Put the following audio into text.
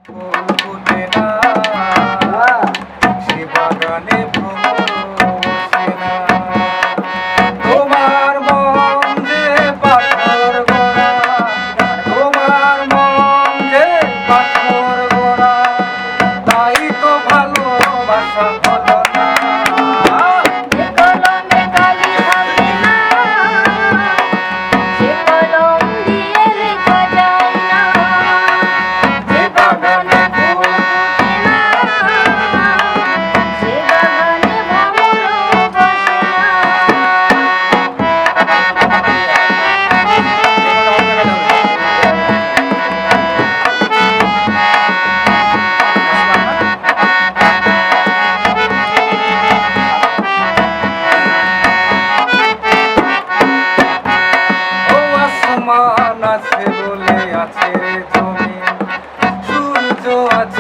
ফুল ফুটে না, সে বাগানে ভ্রমর বসে না। তোমার মন যে পাথর গড়া, তোমার মন যে পাথর গড়া, তাই তো ভালোবাসা হলো না। যে কলমে কালি থাকে না, সে কলম দিয়ে লেখা যায় না। যে বাগানে ফুল ফোটে না, সে বাগানে ভ্রমরও বসে না। ও আসমান আছে বলে আছে জমি, সূর্য আছে